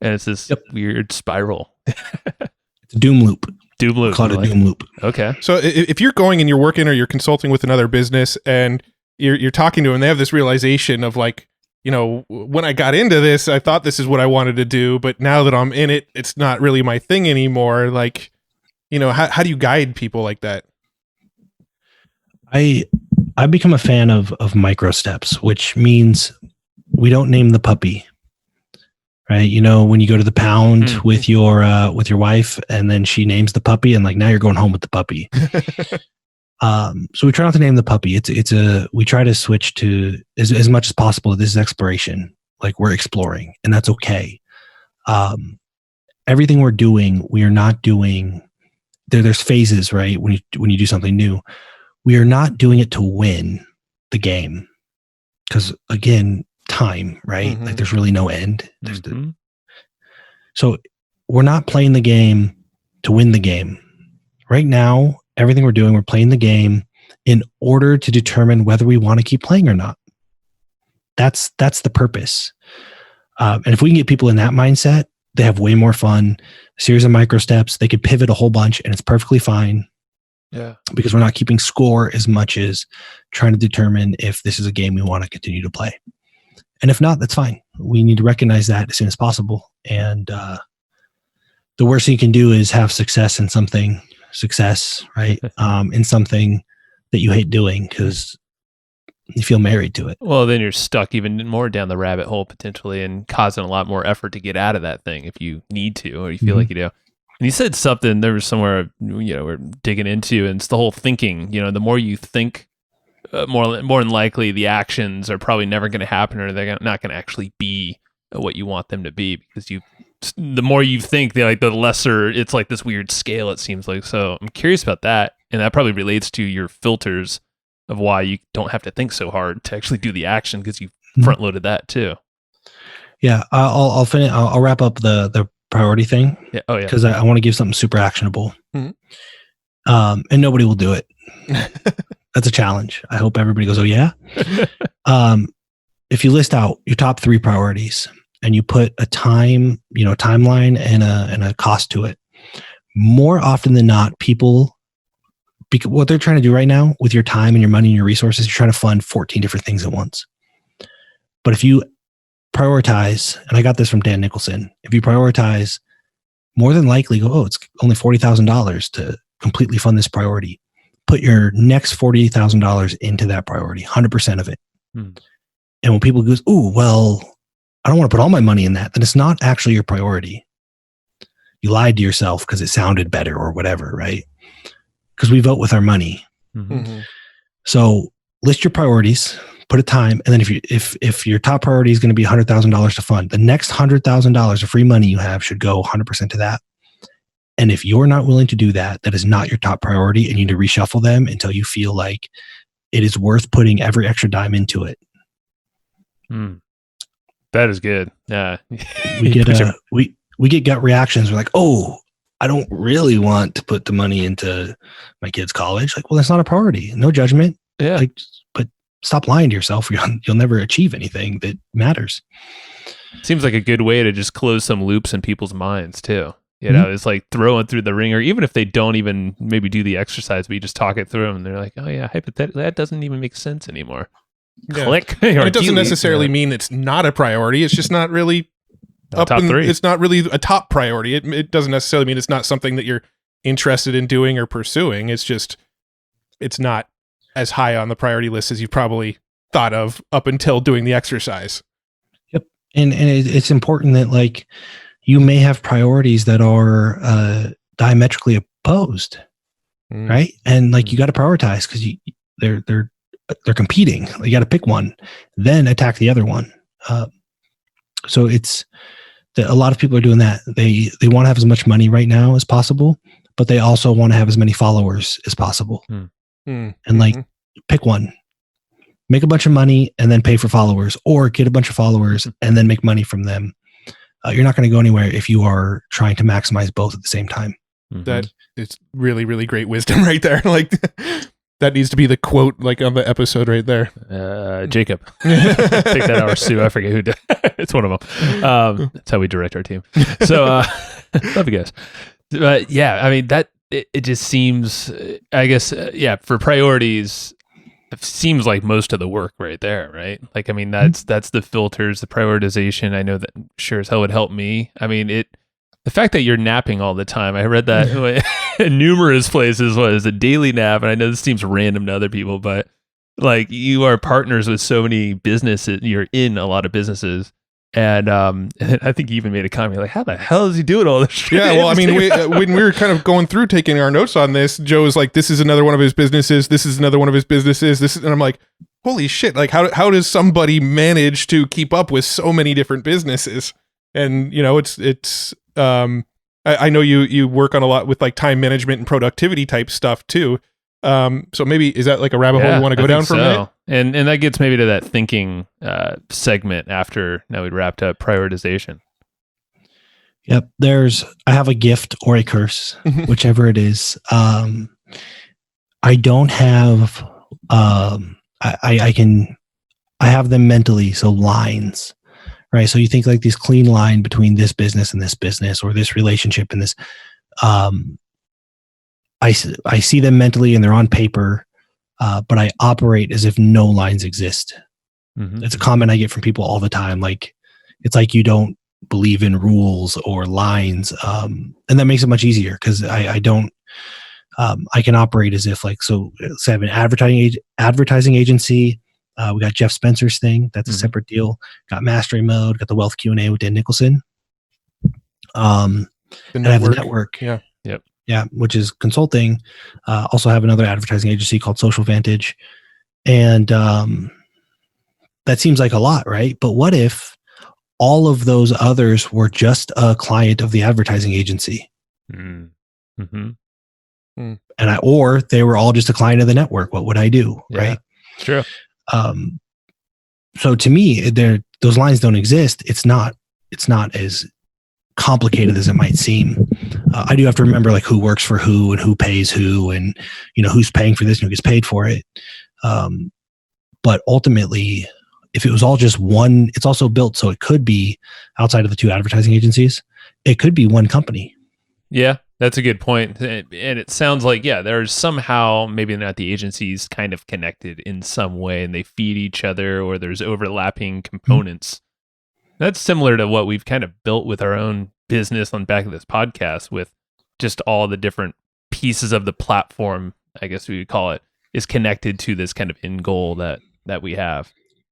And it's this weird spiral. It's a doom loop. Call it a doom loop. Okay. So if you're going and you're working or you're consulting with another business and you're talking to them, they have this realization of like, when I got into this, I thought this is what I wanted to do, but now that I'm in it, it's not really my thing anymore. Like, how do you guide people like that? I've become a fan of micro steps, which means we don't name the puppy, right? When you go to the pound with your wife and then she names the puppy and like, now you're going home with the puppy. So we try not to name the puppy. We try to switch to as much as possible. This is exploration. Like, we're exploring, and that's okay. And everything we're doing, we are not doing. There's phases, right? When you do something new, we are not doing it to win the game, because again, time, right? Mm-hmm. Like there's really no end. So we're not playing the game to win the game. Right now, everything we're doing, we're playing the game in order to determine whether we want to keep playing or not. That's the purpose. And if we can get people in that mindset, they have way more fun. A series of micro steps, they could pivot a whole bunch and it's perfectly fine. Yeah. Because we're not keeping score as much as trying to determine if this is a game we want to continue to play. And if not, that's fine. We need to recognize that as soon as possible. And the worst thing you can do is have success in something, right? In something that you hate doing because you feel married to it. Well, then you're stuck even more down the rabbit hole potentially and causing a lot more effort to get out of that thing if you need to or you feel like you do. And you said something, there was somewhere, we're digging into, and it's the whole thinking, the more you think, more than likely the actions are probably never going to happen or they're not going to actually be what you want them to be because the more you think, the lesser, it's like this weird scale, it seems like. So I'm curious about that. And that probably relates to your filters of why you don't have to think so hard to actually do the action because you front loaded that too. Yeah. I'll finish. I'll wrap up the priority thing. Yeah. Oh yeah. Because I want to give something super actionable. Mm-hmm. And nobody will do it. That's a challenge. I hope everybody goes, oh yeah. If you list out your top 3 priorities and you put a timeline and a cost to it, more often than not, people, because what they're trying to do right now with your time and your money and your resources, you're trying to fund 14 different things at once. But if you prioritize, and I got this from Dan Nicholson, if you prioritize, more than likely go, it's only $40,000 to completely fund this priority. Put your next $40,000 into that priority, 100% of it. And when people goes, I don't want to put all my money in that, then it's not actually your priority. You lied to yourself because it sounded better or whatever, right? Because we vote with our money. So list your priorities, put a time, and then if your top priority is going to be $100,000 to fund, the next $100,000 of free money you have should go 100% to that. And if you're not willing to do that, that is not your top priority, and you need to reshuffle them until you feel like it is worth putting every extra dime into it. That is good. Yeah. We get gut reactions. We're like, I don't really want to put the money into my kid's college. Like, well, that's not a priority. No judgment. Yeah. But stop lying to yourself. You'll never achieve anything that matters. Seems like a good way to just close some loops in people's minds too. It's like throwing through the ringer, even if they don't even maybe do the exercise, but you just talk it through them and they're like, oh yeah, hypothetically, that doesn't even make sense anymore. Yeah. Click. It doesn't necessarily mean it's not a priority. It's just not really top 3. It's not really a top priority. It doesn't necessarily mean it's not something that you're interested in doing or pursuing. It's just, it's not as high on the priority list as you probably thought of up until doing the exercise. Yep. And it's important that you may have priorities that are diametrically opposed, right? And you got to prioritize because they're competing. You got to pick one, then attack the other one. So it's that a lot of people are doing that. They want to have as much money right now as possible, but they also want to have as many followers as possible. And pick one, make a bunch of money and then pay for followers, or get a bunch of followers and then make money from them. You're not going to go anywhere if you are trying to maximize both at the same time. That is really, really great wisdom right there. That needs to be the quote on the episode right there. Jacob. Take that out or Sue. I forget who did. It's one of them. That's how we direct our team. So love you guys. But yeah, I mean, that it just seems, I guess, for priorities, it seems like most of the work right there, right? That's the filters, the prioritization. I know that sure as hell would help me. I mean, the fact that you're napping all the time, I read that in numerous places, was a daily nap. And I know this seems random to other people, but you are partners with so many businesses. You're in a lot of businesses. And I think you even made a comment how the hell is he doing all this shit? Yeah, well, I mean, when we were kind of going through taking our notes on this, Joe was like, this is another one of his businesses. This is another one of his businesses. And I'm like, holy shit. How does somebody manage to keep up with so many different businesses? And, it's I know you work on a lot with like time management and productivity type stuff too. So maybe is that like a rabbit hole you want to go down for a minute? And that gets maybe to that thinking segment after now we'd wrapped up prioritization. Yep. I have a gift or a curse, whichever it is. I don't have, I have them mentally. So lines, right? So you think like this clean line between this business and this business, or this relationship and this, I see them mentally and they're on paper, but I operate as if no lines exist. Mm-hmm. It's a comment I get from people all the time. Like, it's like you don't believe in rules or lines. And that makes it much easier because I don't, I can operate as if like, so I have an advertising agency. We got Jeff Spencer's thing. That's a separate deal. Got Mastery Mode, got the Wealth Q&A with Dan Nicholson. And I have the network. Yeah. Yep. Yeah. Which is consulting. Also have another advertising agency called Social Vantage. And that seems like a lot, right? But what if all of those others were just a client of the advertising agency? Mm-hmm. Or they were all just a client of the network? What would I do? Yeah, right. True. So to me, those lines don't exist. It's not as complicated as it might seem. I do have to remember like who works for who and who pays who, and who's paying for this and who gets paid for it. But ultimately, if it was all just one, it's also built so it could be outside of the two advertising agencies. It could be one company. Yeah, that's a good point. And it sounds like, there's somehow, maybe not the agencies kind of connected in some way and they feed each other, or there's overlapping components. Mm-hmm. That's similar to what we've kind of built with our own business on back of this podcast, with just all the different pieces of the platform, I guess we would call it, is connected to this kind of end goal that we have,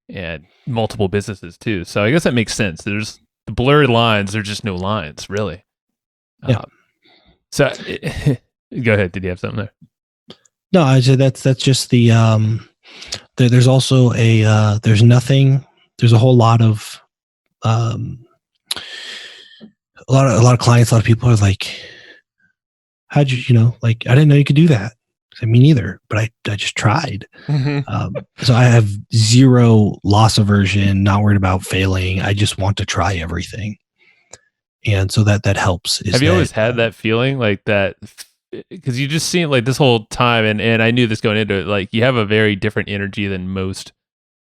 and multiple businesses too. So I guess that makes sense. There's the blurred lines. There's just no lines, really. Yeah. So go ahead. Did you have something there? No, I said that's just the there's also there's a whole lot of a lot of clients, a lot of people are like, how'd you like, I didn't know you could do that. I mean, neither, but I just tried. Mm-hmm. So I have zero loss aversion, not worried about failing. I just want to try everything. And so that helps. Have you always had that feeling like that? Because you just seem like this whole time, and I knew this going into it, like you have a very different energy than most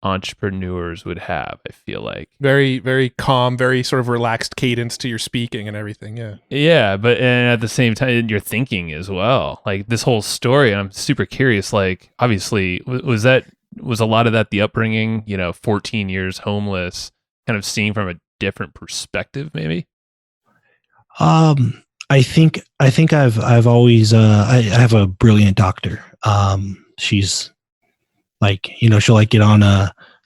entrepreneurs would have, I feel like. Very, very calm, very sort of relaxed cadence to your speaking and everything. Yeah. Yeah. But and at the same time, you're thinking as well, like this whole story. And I'm super curious, like, obviously, was a lot of that the upbringing, 14 years homeless, kind of seeing from a different perspective, maybe? I think I've always, I have a brilliant doctor. She's like, she'll like get on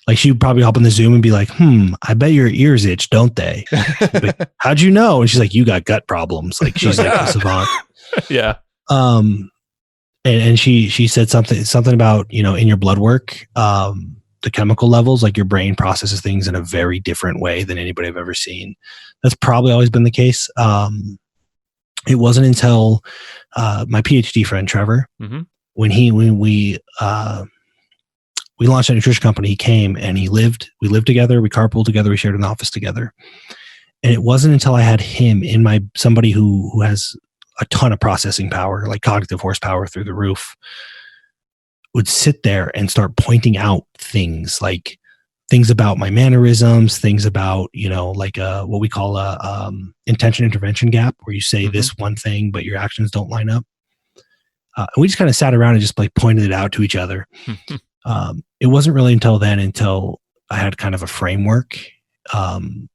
like she'd probably hop on the Zoom and be like, I bet your ears itch, don't they? Like, how'd you know? And she's like, you got gut problems. Like she's like a savant. Yeah. And she said something about, in your blood work, the chemical levels, like your brain processes things in a very different way than anybody I've ever seen. That's probably always been the case. It wasn't until my PhD friend Trevor, mm-hmm. when we launched a nutrition company, he came and we lived together, we carpooled together, we shared an office together. And it wasn't until I had him in somebody who has a ton of processing power, like cognitive horsepower through the roof, would sit there and start pointing out things about my mannerisms, things about, like what we call a intention intervention gap, where you say mm-hmm. this one thing, but your actions don't line up. And we just kind of sat around and just like pointed it out to each other. It wasn't really until I had kind of a framework to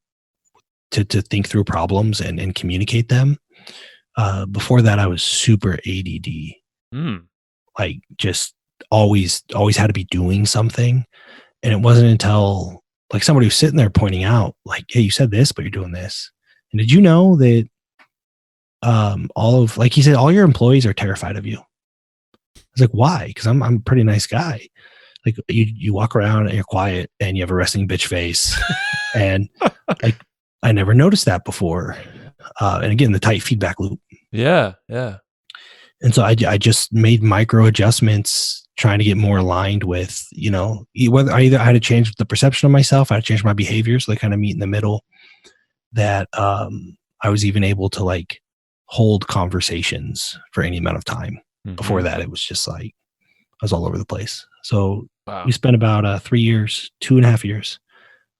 think through problems and communicate them. Before that, I was super ADD, like just always had to be doing something. And it wasn't until like somebody was sitting there pointing out like, hey, you said this, but you're doing this. And did you know that like he said, all your employees are terrified of you? I was like, why? Because I'm a pretty nice guy. Like you walk around and you're quiet and you have a resting bitch face. And like, I never noticed that before. And again, the tight feedback loop. Yeah. Yeah. And so I just made micro adjustments trying to get more aligned with, whether I had to change the perception of myself, I had to change my behaviors, so they kind of meet in the middle, that I was even able to like hold conversations for any amount of time. Mm-hmm. Before that, it was just like, I was all over the place. So we spent about 2.5 years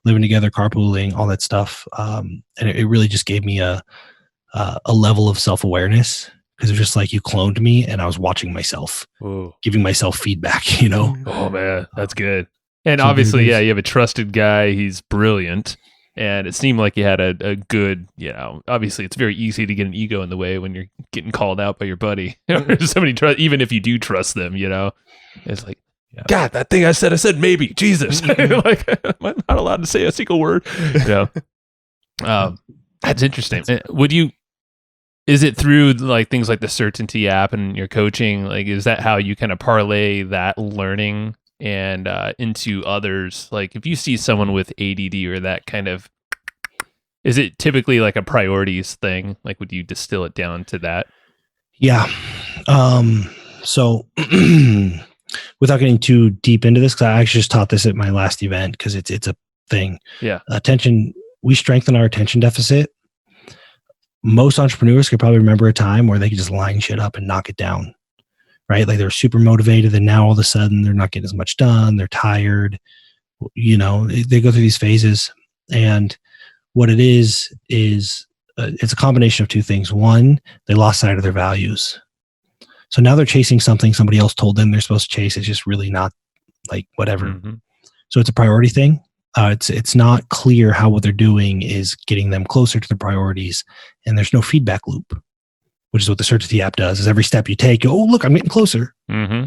living together, carpooling, all that stuff. And it really just gave me a level of self-awareness, because it was just like you cloned me and I was watching myself, giving myself feedback, Oh man, that's good. And so obviously, you have a trusted guy. He's brilliant. And it seemed like you had a good, obviously it's very easy to get an ego in the way when you're getting called out by your buddy. Somebody, even if you do trust them, it's like, God, that thing I said maybe, Jesus. Like, I'm not allowed to say a single word. That's interesting. Is it through like things like the Certainty app and your coaching? Like, is that how you kind of parlay that learning and into others? Like, if you see someone with ADD or that kind of, is it typically like a priorities thing? Like, would you distill it down to that? Yeah. So without getting too deep into this, because I actually just taught this at my last event, because it's a thing. Yeah. We strengthen our attention deficit. Most entrepreneurs could probably remember a time where they could just line shit up and knock it down, right? Like they're super motivated, and now all of a sudden they're not getting as much done. They're tired. They go through these phases, and what it is it's a combination of two things. One, they lost sight of their values. So now they're chasing something somebody else told them they're supposed to chase. It's just really not like whatever. Mm-hmm. So it's a priority thing. It's not clear how what they're doing is getting them closer to the priorities, and there's no feedback loop, which is what the Certainty app does. Is every step you take, oh look, I'm getting closer. Mm-hmm.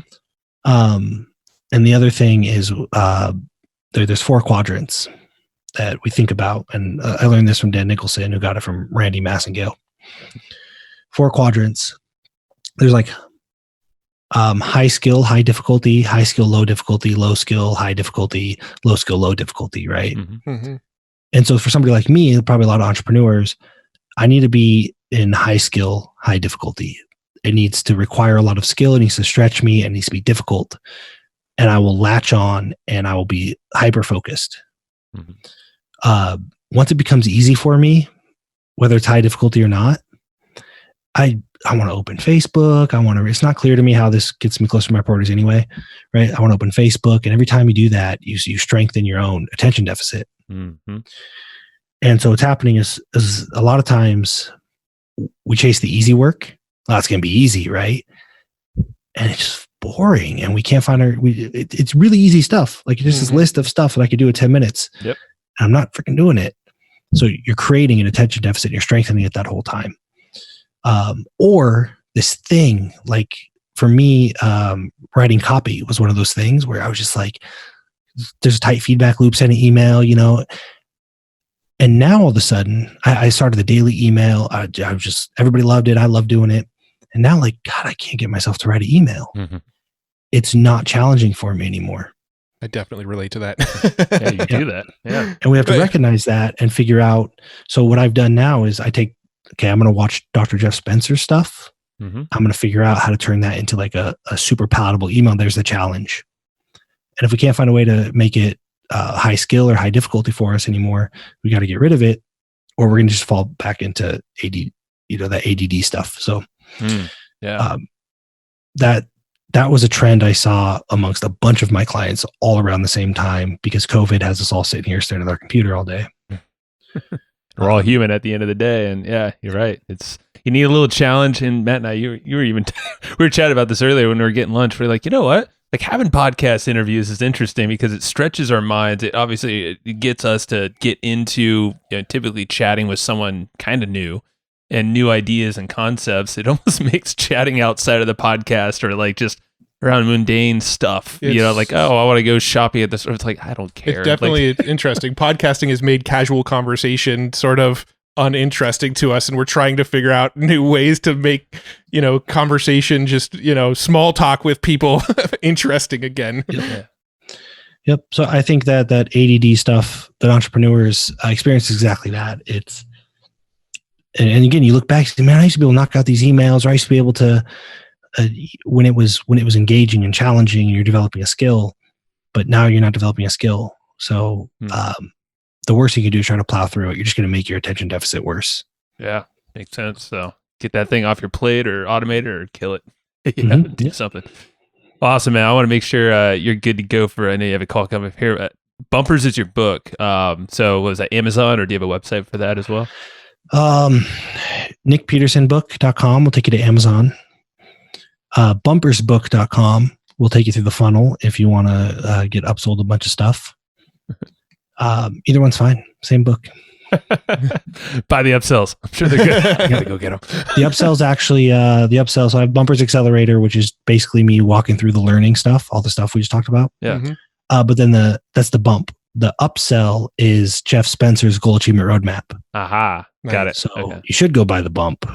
And the other thing is there's 4 quadrants that we think about, and I learned this from Dan Nicholson, who got it from Randy Massengale. 4 quadrants. There's like high skill, high difficulty, high skill, low difficulty, low skill, high difficulty, low skill, low difficulty, right? Mm-hmm. Mm-hmm. And so for somebody like me, probably a lot of entrepreneurs, I need to be in high skill, high difficulty. It needs to require a lot of skill. It needs to stretch me. It needs to be difficult. And I will latch on and I will be hyper focused. Mm-hmm. Once it becomes easy for me, whether it's high difficulty or not, I want to open Facebook. It's not clear to me how this gets me closer to my priorities anyway, right? I want to open Facebook. And every time you do that, you strengthen your own attention deficit. Mm-hmm. And so what's happening is a lot of times we chase the easy work. Oh, it's going to be easy, right? And it's just boring. And we can't find it's really easy stuff. Like just this list of stuff that I could do in 10 minutes. Yep. And I'm not freaking doing it. So you're creating an attention deficit. You're strengthening it that whole time. Or this thing, like for me, writing copy was one of those things where I was just like, there's a tight feedback loop, send an email, and now all of a sudden I started the daily email. I was just, everybody loved it. I love doing it. And now like, God, I can't get myself to write an email. Mm-hmm. It's not challenging for me anymore. I definitely relate to that. Yeah, you do that. Yeah. And we have to recognize that and figure out. So what I've done now is I'm going to watch Dr. Jeff Spencer's stuff. Mm-hmm. I'm going to figure out how to turn that into like a super palatable email. There's the challenge. And if we can't find a way to make it high skill or high difficulty for us anymore, we got to get rid of it, or we're going to just fall back into that ADD stuff. So that was a trend I saw amongst a bunch of my clients all around the same time, because COVID has us all sitting here staring at our computer all day. We're all human at the end of the day. And yeah, you're right. You need a little challenge. And Matt and I, you were even, we were chatting about this earlier when we were getting lunch. We're like, you know what? Like having podcast interviews is interesting because it stretches our minds. It gets us to get into, typically chatting with someone kind of new and new ideas and concepts. It almost makes chatting outside of the podcast or like just around mundane stuff, like, oh, I want to go shopping at the store. It's like, I don't care. It's definitely interesting. Podcasting has made casual conversation sort of uninteresting to us, and we're trying to figure out new ways to make, conversation, just, small talk with people interesting again. Yeah. Yep. So I think that ADD stuff that entrepreneurs experience is exactly that. and again, you look back, man, I used to be able to knock out these emails, or I used to be able to, when it was engaging and challenging and you're developing a skill, but now you're not developing a skill. So the worst you can do is try to plow through it. You're just going to make your attention deficit worse. Yeah, makes sense. So get that thing off your plate or automate it or kill it. Do something. Awesome, man. I want to make sure you're good to go for, I know you have a call coming up here. Bumpers is your book. So was that Amazon, or do you have a website for that as well? NicPetersonBook.com will take you to Amazon. Bumpersbook.com will take you through the funnel if you want to get upsold a bunch of stuff. Either one's fine. Same book. Buy the upsells. I'm sure they're good. You gotta go get them. The upsells actually, so I have Bumpers Accelerator, which is basically me walking through the learning stuff, all the stuff we just talked about. Yeah. But then that's the bump. The upsell is Jeff Spencer's Goal Achievement Roadmap. Aha. Got it. So you should go buy the bump.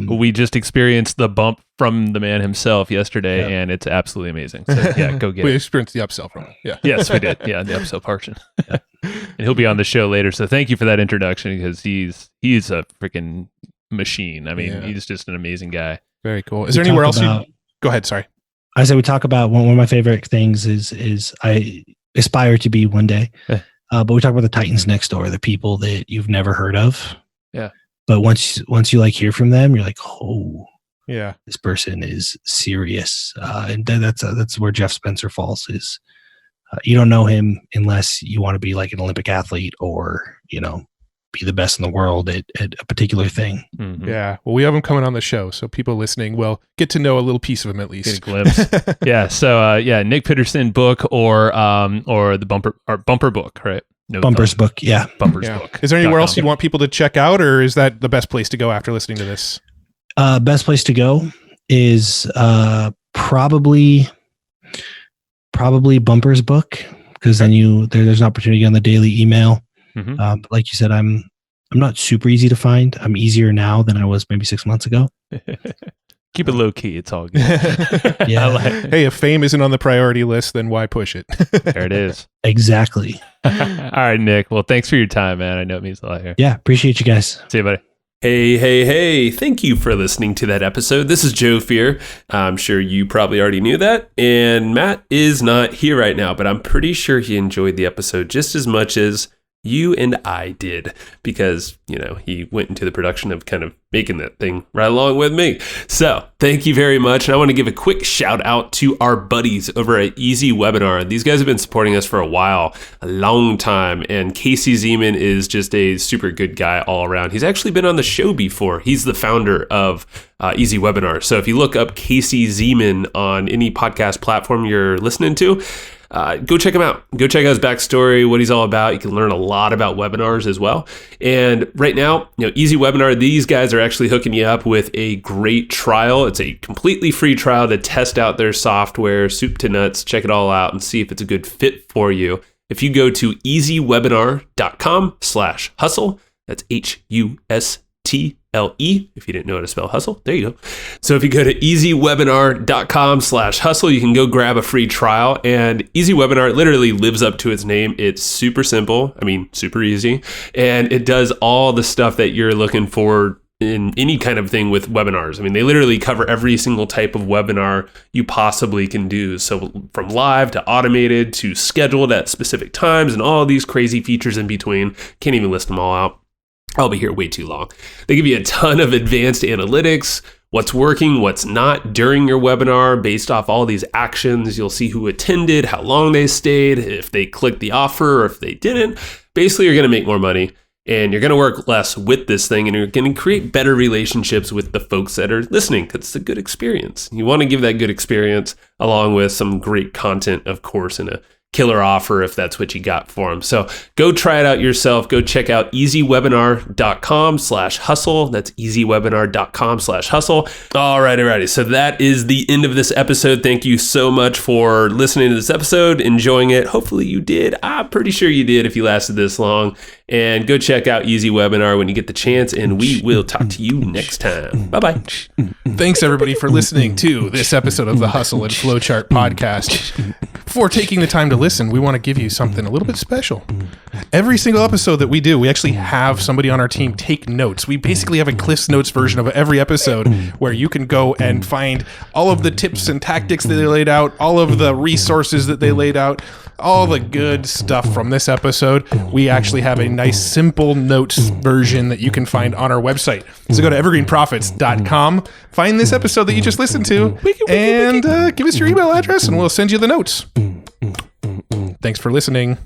We just experienced the bump from the man himself yesterday, and it's absolutely amazing. So yeah, go get it. We experienced the upsell from him. Yeah. Yes, we did. Yeah, the upsell portion. Yeah. And he'll be on the show later. So thank you for that introduction, because he's a freaking machine. I mean, he's just an amazing guy. Very cool. Is there anywhere else you go ahead? Sorry. I said we talk about one of my favorite things is I aspire to be one day. But we talk about the Titans next door, the people that you've never heard of. Yeah. But once you like hear from them, you're like, oh, yeah, this person is serious. And that's where Jeff Spencer falls. Is you don't know him unless you want to be like an Olympic athlete, or be the best in the world at a particular thing. Mm-hmm. Yeah. Well, we have him coming on the show, so people listening will get to know a little piece of him at least. Get a glimpse. Yeah. So Nic Peterson book or the bumper book, right? No Bumpers book. Yeah. Bumpers book. Is there anywhere else you'd want people to check out, or is that the best place to go after listening to this? Best place to go is probably Bumpers book, because then there's an opportunity on the daily email. Mm-hmm. But like you said, I'm not super easy to find. I'm easier now than I was maybe 6 months ago. Keep it low key. It's all good. Yeah. Hey, if fame isn't on the priority list, then why push it? There it is. Exactly. All right, Nick. Well, thanks for your time, man. I know it means a lot here. Yeah. Appreciate you guys. See you, buddy. Hey. Thank you for listening to that episode. This is Joe Fear. I'm sure you probably already knew that. And Matt is not here right now, but I'm pretty sure he enjoyed the episode just as much as you and I did, because, he went into the production of kind of making that thing right along with me. So thank you very much. And I want to give a quick shout out to our buddies over at Easy Webinar. These guys have been supporting us for a long time. And Casey Zeman is just a super good guy all around. He's actually been on the show before. He's the founder of Easy Webinar. So if you look up Casey Zeman on any podcast platform you're listening to, go check him out. Go check out his backstory, what he's all about. You can learn a lot about webinars as well. And right now, Easy Webinar, these guys are actually hooking you up with a great trial. It's a completely free trial to test out their software, soup to nuts, check it all out and see if it's a good fit for you. If you go to easywebinar.com/hustle, that's HUSTLE, if you didn't know how to spell hustle, there you go. So if you go to easywebinar.com/hustle, you can go grab a free trial. And Easy Webinar literally lives up to its name. It's super simple. I mean, super easy. And it does all the stuff that you're looking for in any kind of thing with webinars. I mean, they literally cover every single type of webinar you possibly can do. So from live to automated to scheduled at specific times and all these crazy features in between. Can't even list them all out. I'll be here way too long. They give you a ton of advanced analytics, what's working, what's not during your webinar based off all these actions. You'll see who attended, how long they stayed, if they clicked the offer or if they didn't. Basically, you're going to make more money and you're going to work less with this thing, and you're going to create better relationships with the folks that are listening, because it's a good experience. You want to give that good experience along with some great content, of course, and a killer offer if that's what you got for them. So go try it out yourself. Go check out easywebinar.com/hustle. That's easywebinar.com/hustle. Alrighty. So that is the end of this episode. Thank you so much for listening to this episode, enjoying it. Hopefully you did. I'm pretty sure you did if you lasted this long. And go check out Easy Webinar when you get the chance, and we will talk to you next time. Bye-bye. Thanks, everybody, for listening to this episode of the Hustle and Flowchart podcast. Before taking the time to listen, we want to give you something a little bit special. Every single episode that we do, we actually have somebody on our team take notes. We basically have a Cliff's Notes version of every episode where you can go and find all of the tips and tactics that they laid out, all of the resources that they laid out, all the good stuff from this episode. We actually have a nice simple notes version that you can find on our website. So go to evergreenprofits.com, find this episode that you just listened to, and give us your email address and we'll send you the notes. Thanks for listening.